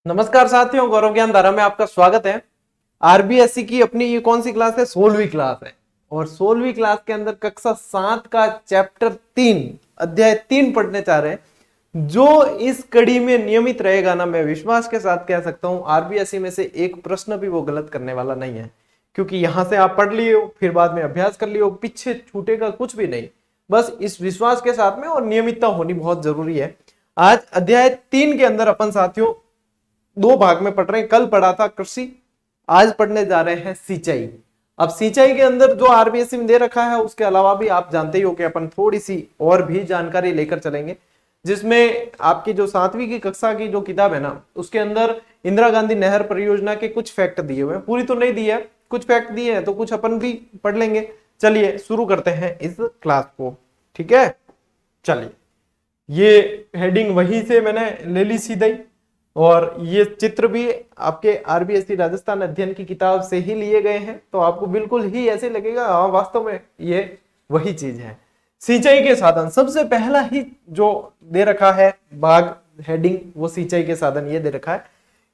नमस्कार साथियों, गौरव ज्ञान धारा में आपका स्वागत है। आरबीएससी की अपनी ये कौन सी क्लास है? 16वीं क्लास है। और 16वीं क्लास के अंदर कक्षा 7 का चैप्टर 3 अध्याय 3 पढ़ने चाह रहे हैं। जो इस कड़ी में नियमित रहेगा ना, मैं विश्वास के साथ कह सकता हूं आरबीएससी में से एक प्रश्न भी वो गलत करने वाला नहीं है। क्योंकि यहां से आप पढ़ लिए हो, फिर बाद में अभ्यास कर लियो, पीछे छूटेगा कुछ भी नहीं। बस इस विश्वास के साथ में और नियमितता होनी बहुत जरूरी है। आज अध्याय 3 के अंदर अपन साथियों दो भाग में पढ़ रहे हैं। कल पढ़ा था कृषि, आज पढ़ने जा रहे हैं सिंचाई। अब सिंचाई के अंदर जो आरबीएससी में दे रखा है उसके अलावा भी आप जानते ही हो कि अपन थोड़ी सी और भी जानकारी लेकर चलेंगे, जिसमें आपकी जो 7वीं की कक्षा की जो किताब है ना, उसके अंदर इंदिरा गांधी नहर परियोजना के कुछ फैक्ट दिए हुए हैं। पूरी तो नहीं दी है, कुछ फैक्ट दिए हैं, तो कुछ अपन भी पढ़ लेंगे। चलिए शुरू करते हैं इस क्लास को, ठीक है। चलिए, ये हेडिंग वहीं से मैंने ले ली सीधा ही, और ये चित्र भी आपके आरबीएससी राजस्थान अध्ययन की किताब से ही लिए गए हैं। तो आपको बिल्कुल ही ऐसे लगेगा हाँ वास्तव में ये वही चीज है। सिंचाई के साधन सबसे पहला ही जो दे रखा है भाग हेडिंग, वो सिंचाई के साधन ये दे रखा है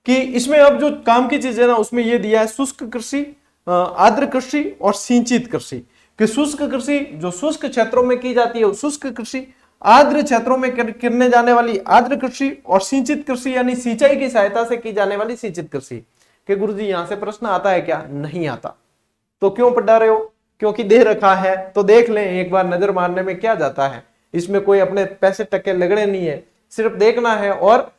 कि इसमें अब जो काम की चीज है ना, उसमें ये दिया है शुष्क कृषि, आर्द्र कृषि और सिंचित कृषि। कि शुष्क कृषि जो शुष्क क्षेत्रों में की जाती है वो शुष्क कृषि, आर्द्र क्षेत्रों में करने जाने वाली आर्द्र कृषि, और सिंचित कृषि यानी सिंचाई की सहायता से की जाने वाली सिंचित कृषि। कि गुरुजी यहां से प्रश्न आता है क्या? नहीं आता। तो क्यों पढ़ा रहे हो? क्योंकि दे रखा है तो देख लें, एक बार नजर मारने में क्या जाता है। इसमें कोई अपने पैसे टके लगने नहीं है, सिर्फ देखना है और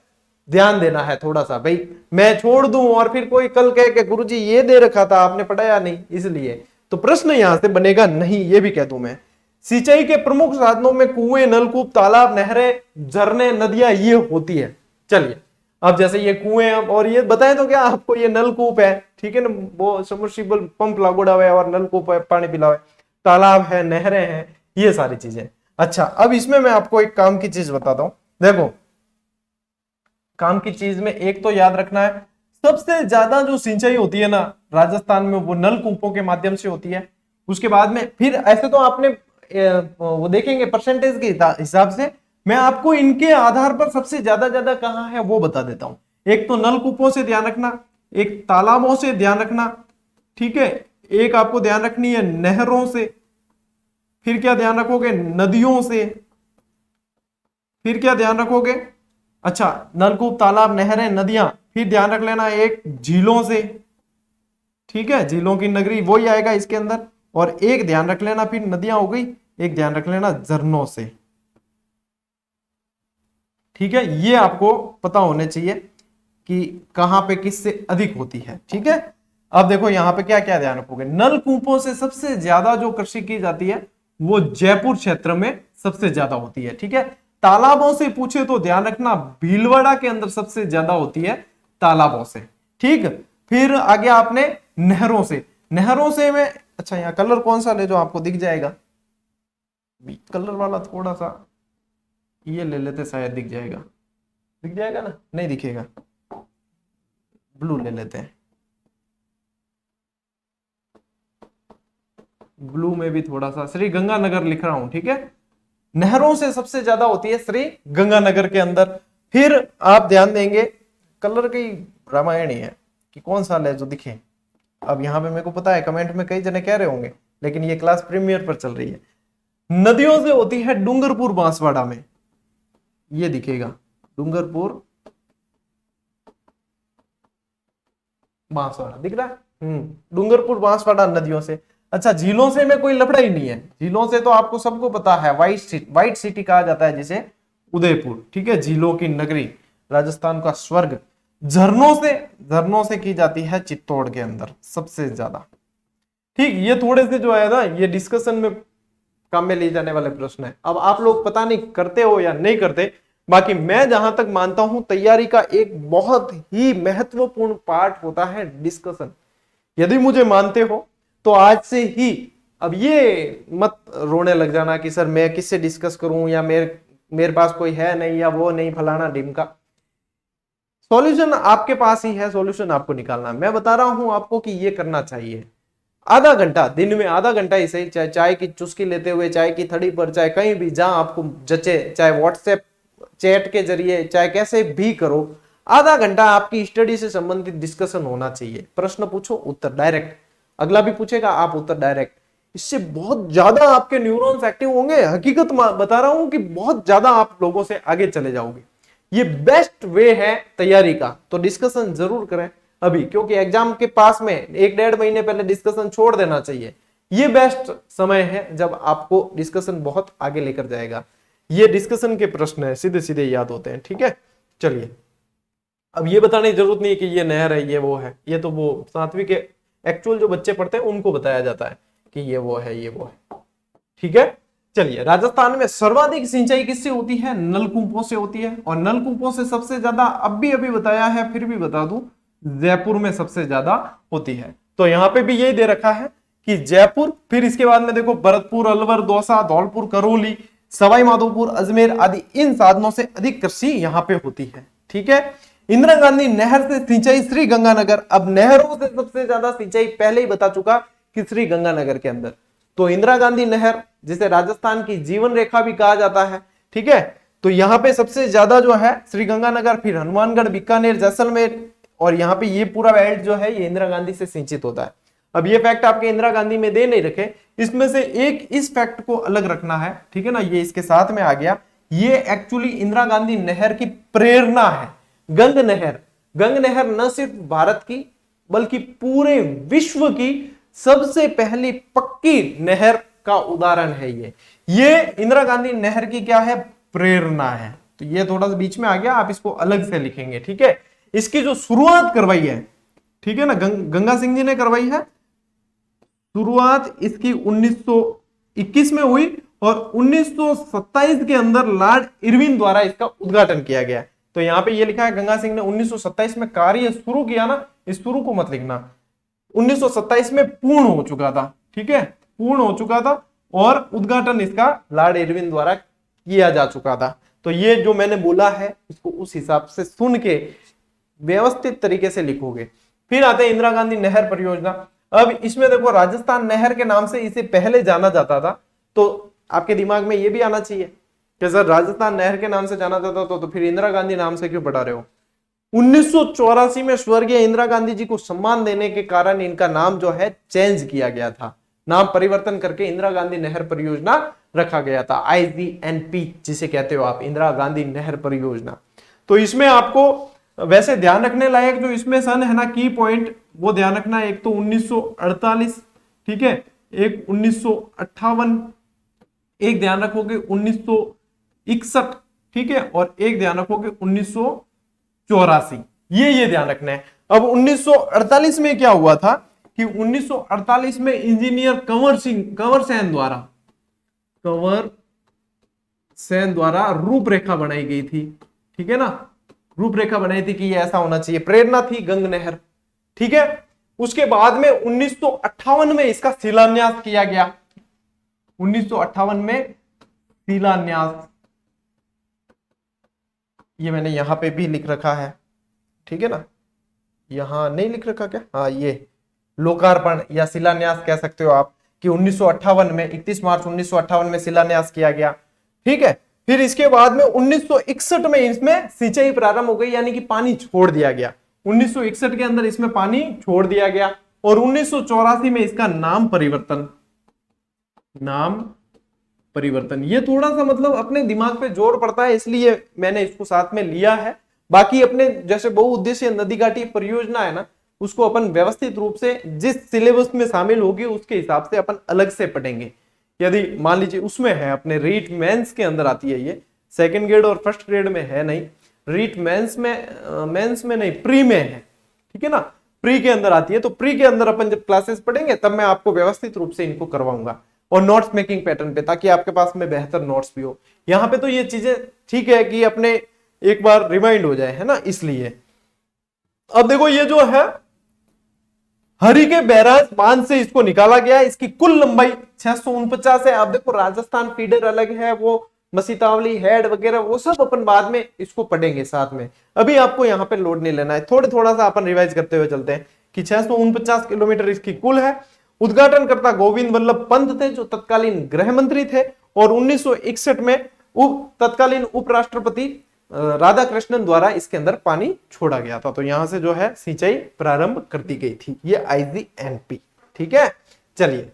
ध्यान देना है थोड़ा सा। भाई मैं छोड़ दूं और फिर कोई कल कहे कि गुरुजी ये दे रखा था आपने पढ़ाया नहीं, इसलिए तो प्रश्न यहां से बनेगा नहीं, ये भी कह दूं मैं। सिंचाई के प्रमुख साधनों में कुएं, नलकूप, तालाब, नहरें, झरने, नदियां ये होती है। चलिए, अब जैसे ये कुएं, और ये बताएं तो क्या आपको, ये नलकूप है, ठीक है ना, वो सबमर्सिबल पंप लागूड़ा हुआ है और नलकूप है, पानी पिला हुआ है। तालाब है, नहरें हैं, ये सारी चीजें। अच्छा, अब इसमें मैं आपको एक काम की चीज बताता हूं। देखो, काम की चीज में एक तो याद रखना है, सबसे ज्यादा जो सिंचाई होती है ना राजस्थान में, वो नलकूपों के माध्यम से होती है। उसके बाद में फिर ऐसे तो आपने वो देखेंगे परसेंटेज के हिसाब से, मैं आपको इनके आधार पर सबसे ज्यादा ज्यादा कहाँ है वो बता देता हूं। एक तो नलकूपों से ध्यान रखना, एक तालाबों से ध्यान रखना, ठीक है, एक आपको ध्यान रखनी है नहरों से, फिर क्या ध्यान रखोगे? नदियों से, फिर क्या ध्यान रखोगे? अच्छा, नलकूप, तालाब, नहरें, नदियां, फिर ध्यान रख लेना एक झीलों से, ठीक है, झीलों की नगरी वही आएगा इसके अंदर। और एक ध्यान रख लेना, फिर नदियां हो गई, एक ध्यान रख लेना झरनों से, ठीक है। ये आपको पता होने चाहिए कि कहां पे किससे अधिक होती है, ठीक है। अब देखो यहां पे क्या क्या ध्यान रखोगे। नलकूपों से सबसे ज्यादा जो कृषि की जाती है वो जयपुर क्षेत्र में सबसे ज्यादा होती है, ठीक है। तालाबों से पूछे तो ध्यान रखना भीलवाड़ा के अंदर सबसे ज्यादा होती है तालाबों से, ठीक। फिर आगे आपने नहरों से, नहरों से में अच्छा यहाँ कलर कौन सा ले जो आपको दिख जाएगा, कलर वाला थोड़ा सा ये ले लेते, शायद दिख जाएगा। दिख जाएगा ना? नहीं दिखेगा, ब्लू ले लेते हैं। ब्लू में भी थोड़ा सा श्री गंगानगर लिख रहा हूं, ठीक है। नहरों से सबसे ज्यादा होती है श्री गंगानगर के अंदर। फिर आप ध्यान देंगे, कलर की रामायण ही है कि कौन सा ले जो दिखे। अब यहां पे मेरे को पता है कमेंट में कई जने कह रहे होंगे, लेकिन ये क्लास प्रीमियर पर चल रही है। नदियों से होती है डूंगरपुर बांसवाड़ा में, ये दिखेगा डूंगरपुर बांसवाड़ा दिख रहा है। डूंगरपुर बांसवाड़ा नदियों से। अच्छा, झीलों से में कोई लफड़ा ही नहीं है। झीलों से तो आपको सबको पता है, व्हाइट सिटी कहा जाता है जिसे, उदयपुर, ठीक है, झीलों की नगरी, राजस्थान का स्वर्ग। झरनों से की जाती है चित्तौड़ के अंदर सबसे ज्यादा, ठीक। ये थोड़े से जो है ना, ये डिस्कशन में काम में ले जाने वाले प्रश्न है। अब आप लोग पता नहीं करते हो या नहीं करते, बाकी मैं जहां तक मानता हूं तैयारी का एक बहुत ही महत्वपूर्ण पार्ट होता है डिस्कशन। यदि मुझे मानते हो तो आज से ही, अब ये मत रोने लग जाना कि सर मैं किससे डिस्कस करूं, या मेरे पास कोई है नहीं, या वो नहीं, फलाना ढिमका। सॉल्यूशन आपके पास ही है, सॉल्यूशन आपको निकालना। मैं बता रहा हूं आपको कि ये करना चाहिए। आधा घंटा, दिन में आधा घंटा ही सही, चाहे चाय की चुस्की लेते हुए, चाय की थड़ी पर, चाहे कहीं भी जहां आपको जचे, चाहे व्हाट्सएप चैट के जरिए, चाहे कैसे भी करो, आधा घंटा आपकी स्टडी से संबंधित डिस्कशन होना चाहिए। प्रश्न पूछो, उत्तर डायरेक्ट, अगला भी पूछेगा, आप उत्तर डायरेक्ट। इससे बहुत ज्यादा आपके न्यूरॉन्स एक्टिव होंगे। हकीकत बता रहा हूं कि बहुत ज्यादा आप लोगों से आगे चले जाओगे। ये बेस्ट वे है तैयारी का। तो डिस्कशन जरूर करें अभी, क्योंकि एग्जाम के पास में 1-1.5 महीने पहले डिस्कशन छोड़ देना चाहिए। ये बेस्ट समय है जब आपको डिस्कशन बहुत आगे लेकर जाएगा। ये डिस्कशन के प्रश्न है, सीधे सीधे याद होते हैं। ठीक है, चलिए अब ये बताने की जरूरत नहीं है कि ये नहर है, ये वो है। ये तो वो 7वीं के एक्चुअल जो बच्चे पढ़ते हैं उनको बताया जाता है कि ये वो है, ये वो है। ठीक है, चलिए राजस्थान में सर्वाधिक सिंचाई किससे होती है? नलकूपों से होती है। और नलकूपों से सबसे ज्यादा अब भी अभी बताया है, फिर भी बता दूं, जयपुर में सबसे ज्यादा होती है। तो यहां पे भी यही दे रखा है कि जयपुर, फिर इसके बाद में देखो भरतपुर, अलवर, दौसा, धौलपुर, करौली, सवाई माधोपुर, अजमेर आदि इन साधनों से अधिक कृषि यहां पे होती है। ठीक है, इंदिरा गांधी नहर से सिंचाई श्री गंगानगर। अब नहरों से सबसे ज्यादा सिंचाई पहले ही बता चुका कि श्री गंगानगर के अंदर। तो इंदिरा गांधी नहर, जिसे राजस्थान की जीवन रेखा भी कहा जाता है, ठीक है, तो यहां पे सबसे ज्यादा जो है श्री गंगानगर, फिर हनुमानगढ़, बीकानेर, जैसलमेर, और यहाँ पे ये पूरा बेल्ट जो है ये इंदिरा गांधी से सिंचित होता है। अब ये फैक्ट आपके इंदिरा गांधी में दे नहीं रखे, इसमें से एक इस फैक्ट को अलग रखना है। ठीक है ना, ये इसके साथ में आ गया। ये एक्चुअली इंदिरा गांधी नहर की प्रेरणा है। गंग नहर न सिर्फ भारत की बल्कि पूरे विश्व की सबसे पहली पक्की नहर का उदाहरण है। ये इंदिरा गांधी नहर की क्या है? प्रेरणा है। तो ये थोड़ा सा बीच में आ गया, आप इसको अलग से लिखेंगे। ठीक है, इसकी जो शुरुआत करवाई है, ठीक है ना, गंगा सिंह जी ने करवाई है। शुरुआत इसकी 1921 में हुई और 1927 के अंदर लॉर्ड इरविन द्वारा इसका उद्घाटन किया गया। तो यहां पे ये लिखा है गंगा सिंह ने 1927 में कार्य शुरू किया ना, इस शुरू को मत लिखना, 1927 में पूर्ण हो चुका था। ठीक है, पूर्ण हो चुका था और उद्घाटन इसका लॉर्ड इरविन द्वारा किया जा चुका था। तो ये जो मैंने बोला है इसको उस हिसाब से सुन के व्यवस्थित तरीके से लिखोगे। फिर आते हैं इंदिरा गांधी नहर परियोजना। अब इसमें देखो राजस्थान नहर के नाम से इसे पहले जाना जाता था, तो आपके दिमाग में ये भी आना चाहिए कि सर राजस्थान नहर के नाम से जाना जाता तो फिर इंदिरा गांधी नाम से क्यों पढ़ा रहे हो? 1984 में स्वर्गीय इंदिरा गांधी जी को सम्मान देने के कारण इनका नाम जो है चेंज किया गया था। नाम परिवर्तन करके इंदिरा गांधी नहर परियोजना रखा गया था। IGNP जिसे कहते हो आप, इंदिरा गांधी नहर परियोजना। तो इसमें आपको वैसे ध्यान रखने लायक जो इसमें सन है ना, की पॉइंट, वो ध्यान रखना। एक तो 1948, ठीक है, एक 1958, एक ध्यान रखोगे 1961, ठीक है, और एक ध्यान रखोगे 1984। ये ध्यान रखना है। अब 1948 में क्या हुआ था कि 1948 में इंजीनियर कंवर सेन द्वारा रूपरेखा बनाई गई थी। ठीक है ना, रूपरेखा बनाई थी कि ये ऐसा होना चाहिए। प्रेरणा थी गंग नहर। ठीक है, उसके बाद में 1958 में इसका शिलान्यास किया गया। 1958 में शिलान्यास, ये मैंने यहां पे भी लिख रखा है। ठीक है ना, यहां नहीं लिख रखा क्या? हाँ, ये लोकार्पण या शिलान्यास कह सकते हो आप, कि 1958 में 31 मार्च 1958 में शिलान्यास किया गया। ठीक है, फिर इसके बाद में 1961 में इसमें सिंचाई प्रारंभ हो गई, यानी कि पानी छोड़ दिया गया। 1961 के अंदर इसमें पानी छोड़ दिया गया और 1984 में इसका नाम परिवर्तन। ये थोड़ा सा मतलब अपने दिमाग पे जोर पड़ता है, इसलिए मैंने इसको साथ में लिया है। बाकी अपने जैसे बहुउद्देशीय नदी घाटी परियोजना है ना, उसको अपन व्यवस्थित रूप से जिस सिलेबस में शामिल होगी उसके हिसाब से अपन अलग से पढ़ेंगे। यदि मान लीजिए उसमें है अपने रीट मेंस के अंदर आती है, ये सेकंड ग्रेड और फर्स्ट ग्रेड में है नहीं, रीट मेंस में नहीं, प्री में है। ठीक है ना, प्री के अंदर आती है। तो प्री के अंदर अपन जब क्लासेस पढ़ेंगे तब मैं आपको व्यवस्थित रूप से इनको करवाऊंगा और नोट्स मेकिंग पैटर्न पे, ताकि आपके पास में बेहतर नोट्स भी हो। यहाँ पे तो ये चीजें ठीक है कि अपने एक बार रिमाइंड हो जाए, है ना, इसलिए। अब देखो ये जो है हरिके बैराज बांध से इसको निकाला गया। इसकी कुल लंबाई 649 है। अब देखो राजस्थान फीडर अलग है, वो मसीतावली हेड वगैरह वो सब अपन बाद में इसको पढ़ेंगे साथ में। अभी आपको यहाँ पे लोड नहीं लेना है, थोड़ा सा अपन रिवाइज करते हुए चलते हैं कि 649 किलोमीटर इसकी कुल है। उद्घाटनकर्ता गोविंद वल्लभ पंत थे, जो तत्कालीन गृह मंत्री थे, और 1961 में तत्कालीन उपराष्ट्रपति राधा कृष्णन द्वारा इसके अंदर पानी छोड़ा गया था। तो यहां से जो है सिंचाई प्रारंभ कर दी गई थी। ये IGNP। ठीक है, चलिए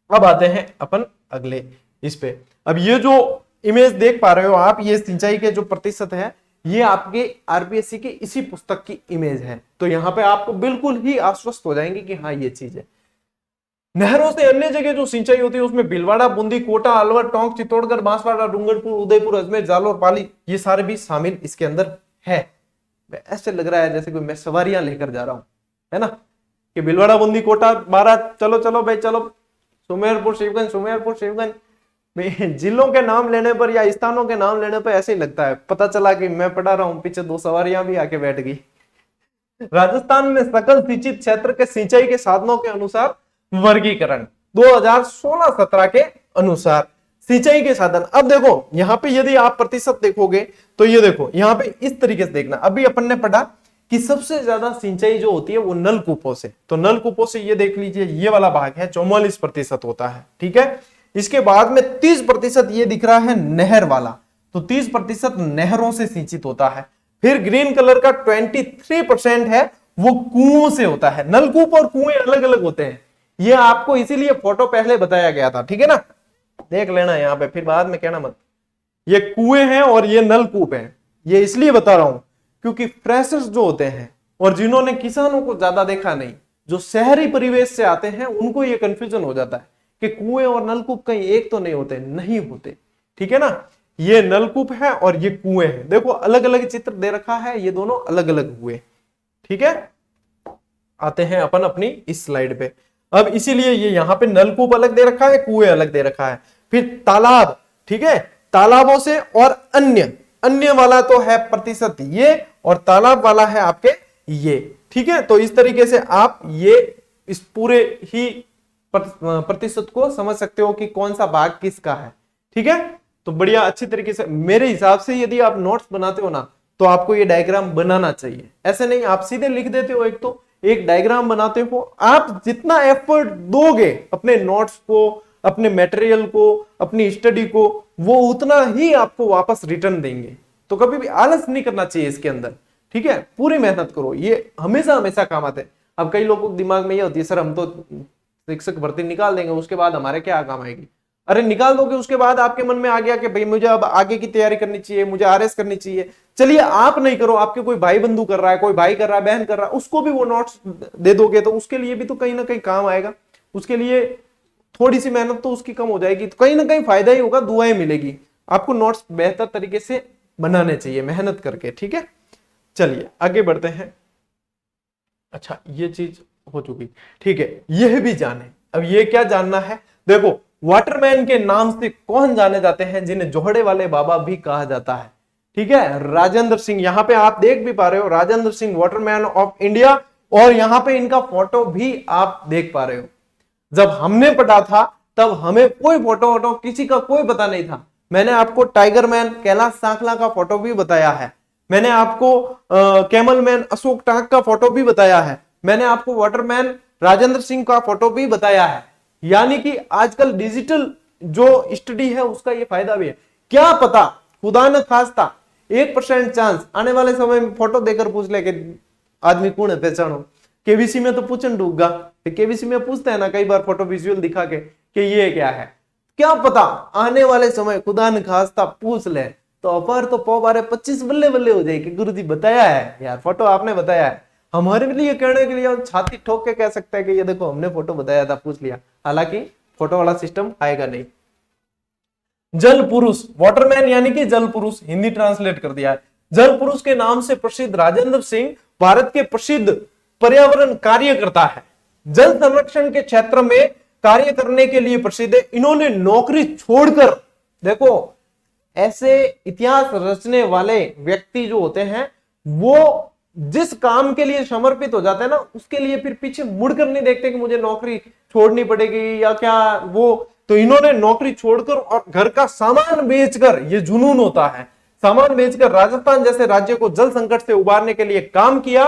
अब आते हैं अपन अगले इस पे। अब ये जो इमेज देख पा रहे हो आप, ये सिंचाई के जो प्रतिशत है, ये आपके RBSC के इसी पुस्तक की इमेज है। तो यहाँ पे आपको बिल्कुल ही आश्वस्त हो जाएंगे कि हाँ ये चीज है। नहरों से अन्य जगह जो सिंचाई होती है उसमें भीलवाड़ा, बूंदी, कोटा, अलवर, टोंक, चित्तौड़गढ़, बांसवाड़ा, डूंगरपुर, उदयपुर, अजमेर, जालोर, पाली, ये सारे भी शामिल इसके अंदर है। ऐसे लग रहा है जैसे कोई मैं सवारियां लेकर जा रहा हूं, है ना, कि भीलवाड़ा, बूंदी, कोटा, बारा, चलो चलो भाई चलो, सुमेरपुर, शिवगंज, सुमेरपुर, शिवगंज। जिलों के नाम लेने पर या स्थानों के नाम लेने पर ऐसे ही लगता है, पता चला कि मैं पढ़ा रहा हूं, पीछे दो सवारियां भी आके बैठ गई। राजस्थान में सकल सिंचित क्षेत्र के सिंचाई के साधनों के अनुसार वर्गीकरण 2016-17 के अनुसार सिंचाई के साधन। अब देखो यहां पे यदि आप प्रतिशत देखोगे तो ये देखो यहां पे इस तरीके से देखना। अभी अपन ने पढ़ा कि सबसे ज्यादा सिंचाई जो होती है वो नलकूपों से, तो नलकूपों से ये देख लीजिए ये वाला भाग है 44% होता है। ठीक है, इसके बाद में 30% ये दिख रहा है नहर वाला, तो 30% नहरों से सिंचित होता है। फिर ग्रीन कलर का 23% है वो कुओं से होता है। नलकूप और कुएं अलग अलग होते हैं, ये आपको इसीलिए फोटो पहले बताया गया था। ठीक है ना, देख लेना यहाँ पे, फिर बाद में कहना मत ये कुएं हैं और ये नलकूप हैं। ये इसलिए बता रहा हूं क्योंकि फ्रेशर्स जो होते हैं और जिन्होंने किसानों को ज्यादा देखा नहीं, जो शहरी परिवेश से आते हैं, उनको ये कंफ्यूजन हो जाता है कि कुएं और नलकूप कहीं एक तो नहीं होते, नहीं होते। ठीक है ना, ये नलकूप है और ये कुएं हैं। देखो अलग अलग चित्र दे रखा है, ये दोनों अलग अलग हुए। ठीक है, आते हैं अपन अपनी इस स्लाइड पे। अब इसीलिए ये यहाँ पे नलकूप अलग दे रखा है, कुएं अलग दे रखा है। फिर तालाब, ठीक है, तालाबों से और अन्य वाला तो है प्रतिशत ये, और तालाब वाला है आपके ये। ठीक है, तो इस तरीके से आप ये इस पूरे ही प्रतिशत को समझ सकते हो कि कौन सा भाग किसका है। ठीक है, तो बढ़िया अच्छी तरीके से मेरे हिसाब से यदि आप नोट्स बनाते हो ना तो आपको ये डायग्राम बनाना चाहिए। ऐसे नहीं आप सीधे लिख देते हो, एक डायग्राम बनाते हो। आप जितना एफर्ट दोगे अपने नोट्स को, अपने मटेरियल को, अपनी स्टडी को, वो उतना ही आपको वापस रिटर्न देंगे। तो कभी भी आलस नहीं करना चाहिए इसके अंदर। ठीक है, पूरी मेहनत करो, ये हमेशा हमेशा काम आते हैं। अब कई लोगों के दिमाग में ये होती है सर हम तो शिक्षक भर्ती निकाल देंगे, उसके बाद हमारे क्या काम आएगी। अरे निकाल दोगे, उसके बाद आपके मन में आ गया कि भाई मुझे अब आगे की तैयारी करनी चाहिए, मुझे RS करनी चाहिए। चलिए आप नहीं करो, आपके कोई भाई बंधु कर रहा है, कोई भाई कर रहा है, बहन कर रहा है, उसको भी वो नोट्स दे दोगे तो उसके लिए भी तो कहीं ना कहीं काम आएगा। उसके लिए थोड़ी सी मेहनत तो उसकी कम हो जाएगी, तो कहीं ना कहीं फायदा ही होगा, दुआएं मिलेगी। आपको नोट्स बेहतर तरीके से बनाने चाहिए मेहनत करके। ठीक है, चलिए आगे बढ़ते हैं। अच्छा ये चीज हो चुकी, ठीक है, यह भी जाने। अब ये क्या जानना है, देखो वाटरमैन के नाम से कौन जाने जाते हैं, जिन्हें जोहड़े वाले बाबा भी कहा जाता है। ठीक है, राजेंद्र सिंह, यहां पे आप देख भी पा रहे हो Rajendra Singh Waterman of India, और यहां पे इनका फोटो भी आप देख पा रहे हो। जब हमने पढ़ा था तब हमें कोई फोटो किसी का कोई पता नहीं था। मैंने आपको टाइगर मैन कैलाश सांखला का फोटो भी बताया है, मैंने आपको कैमल मैन अशोक टांक का फोटो भी बताया है, मैंने आपको वाटरमैन राजेंद्र सिंह का फोटो भी बताया है। यानी कि आजकल डिजिटल जो स्टडी है उसका ये फायदा भी है। क्या पता खुदा न खास्ता 1% चांस आने वाले समय में फोटो देकर पूछ ले कि आदमी कौन है, पहचानो। केबीसी में तो पूछन डूबगा, केबीसी में पूछते हैं ना कई बार फोटो विजुअल दिखा के कि ये क्या है। क्या पता आने वाले समय खुदा न खास्ता पूछ ले तो अपार तो पौ बारे 25 बल्ले बल्ले हो जाए कि गुरुजी बताया है यार, फोटो आपने बताया है। हमारे लिए कहने के लिए हम छाती ठोक के कह सकते हैं कि ये देखो हमने फोटो बताया था, पूछ लिया। हालांकि फोटो वाला सिस्टम आएगा नहीं। जल पुरुष, वाटरमैन यानी कि जल पुरुष, हिंदी ट्रांसलेट कर दिया है। जल पुरुष के नाम से प्रसिद्ध राजेंद्र सिंह भारत के प्रसिद्ध पर्यावरण कार्यकर्ता है। जल संरक्षण के क्षेत्र में कार्य करने के लिए प्रसिद्ध है। इन्होंने नौकरी छोड़कर, देखो ऐसे इतिहास रचने वाले व्यक्ति जो होते हैं वो जिस काम के लिए समर्पित हो जाते हैं ना, उसके लिए फिर पीछे मुड़कर नहीं देखते कि मुझे नौकरी छोड़नी पड़ेगी या क्या वो। तो इन्होंने नौकरी छोड़कर और घर का सामान बेचकर, ये जुनून होता है, सामान बेचकर राजस्थान जैसे राज्य को जल संकट से उबारने के लिए काम किया।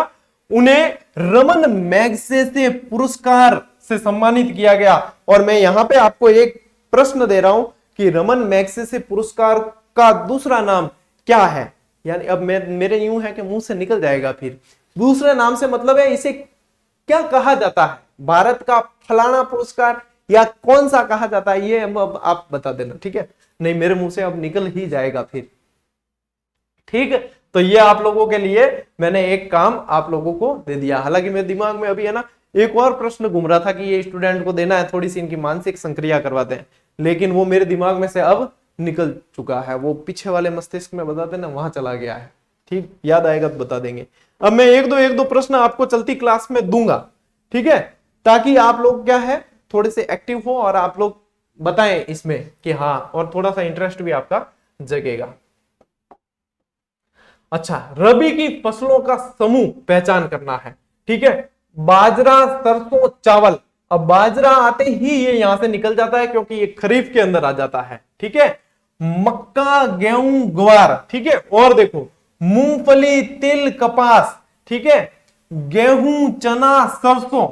उन्हें रमन मैग्सेसे पुरस्कार से सम्मानित किया गया। और मैं यहां पे आपको एक प्रश्न दे रहा हूं कि रमन मैग्सेसे पुरस्कार का दूसरा नाम क्या है। यानी अब मेरे यूं है कि मुंह से निकल जाएगा। फिर दूसरे नाम से मतलब है इसे क्या कहा जाता है, भारत का फलाना पुरस्कार या कौन सा कहा जाता है, ये अब आप बता देना, ठीक है। नहीं मेरे मुंह से अब निकल ही जाएगा फिर, ठीक है। तो ये आप लोगों के लिए मैंने एक काम आप लोगों को दे दिया। हालांकि मेरे दिमाग में अभी है ना एक और प्रश्न घूम रहा था कि ये स्टूडेंट को देना है, थोड़ी सी इनकी मानसिक संक्रिया करवाते हैं, लेकिन वो मेरे दिमाग में से अब निकल चुका है, वो पीछे वाले मस्तिष्क में बताते ना वहां चला गया है, ठीक। याद आएगा तो बता देंगे। अब मैं एक दो प्रश्न आपको चलती क्लास में दूंगा, ठीक है, ताकि आप लोग क्या है थोड़े से एक्टिव हो और आप लोग बताएं इसमें कि हाँ, और थोड़ा सा इंटरेस्ट भी आपका जगेगा। अच्छा, रबी की फसलों का समूह पहचान करना है, ठीक है। बाजरा, सरसों, चावल। अब बाजरा आते ही ये यहां से निकल जाता है क्योंकि ये खरीफ के अंदर आ जाता है, ठीक है। मक्का, गेहूं, ग्वार, ठीक है। और देखो मूंगफली, तिल, कपास, ठीक है, गेहूं, चना, सरसों।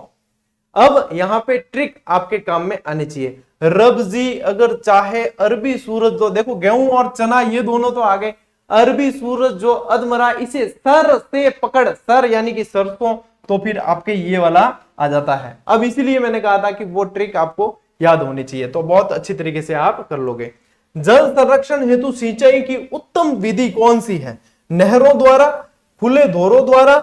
अब यहां पे ट्रिक आपके काम में आनी चाहिए। रब जी अगर चाहे अरबी सूरज जो, देखो गेहूं और चना ये दोनों तो आ गए, अरबी सूरज जो अधमरा इसे सर से पकड़, सर यानी कि सरसों, तो फिर आपके ये वाला आ जाता है। अब इसीलिए मैंने कहा था कि वो ट्रिक आपको याद होनी चाहिए, तो बहुत अच्छी तरीके से आप कर लोगे। जल संरक्षण हेतु सिंचाई की उत्तम विधि कौन सी है? नहरों द्वारा, खुले धोरों द्वारा,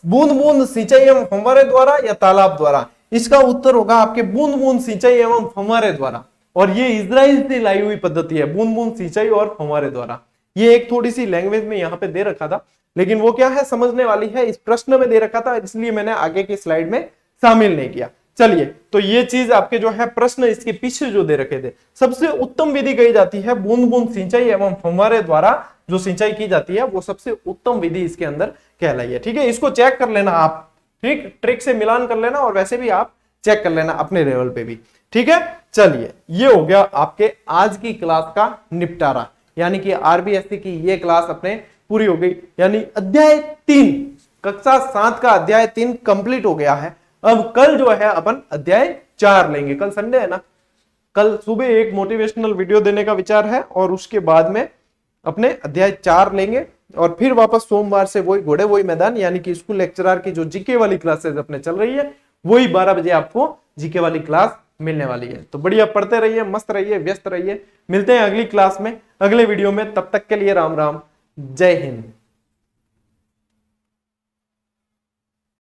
बूंद बूंद सिंचाई एवं फव्वारे द्वारा या तालाब द्वारा? इसका उत्तर होगा आपके बूंद बूंद सिंचाई एवं फव्वारे द्वारा। और ये इजराइल से लाई हुई पद्धति है, बूंद बूंद सिंचाई और फव्वारे द्वारा। ये एक थोड़ी सी लैंग्वेज में यहाँ पे दे रखा था, लेकिन वो क्या है समझने वाली है, इस प्रश्न में दे रखा था, इसलिए मैंने आगे की स्लाइड में शामिल नहीं किया। चलिए, तो ये चीज आपके जो है प्रश्न इसके पीछे जो दे रखे थे, सबसे उत्तम विधि कही जाती है बूंद बूंद सिंचाई एवं फव्वारे द्वारा जो सिंचाई की जाती है, वो सबसे उत्तम विधि इसके अंदर कहलाई है, ठीक है। इसको चेक कर लेना आप, ठीक, ट्रिक से मिलान कर लेना और वैसे भी आप चेक कर लेना अपने लेवल पे भी, ठीक है। चलिए, ये हो गया आपके आज की क्लास का निपटारा, यानी कि आरबीएससी की ये क्लास अपने पूरी हो गई, यानी अध्याय 3 कक्षा 7 का अध्याय 3 कंप्लीट हो गया है। अब कल जो है अपन अध्याय 4 लेंगे, कल संडे है ना, कल सुबह एक मोटिवेशनल वीडियो देने का विचार है और उसके बाद में अपने अध्याय 4 लेंगे और फिर वापस सोमवार से वही घोड़े वही मैदान, यानी कि स्कूल लेक्चरर की जो जीके वाली क्लासेस अपने चल रही है, वही 12 बजे आपको जीके वाली क्लास मिलने वाली है। तो बढ़िया पढ़ते रहिए, मस्त रहिए, व्यस्त रहिए। मिलते हैं अगली क्लास में, अगले वीडियो में। तब तक के लिए राम राम, जय हिंद।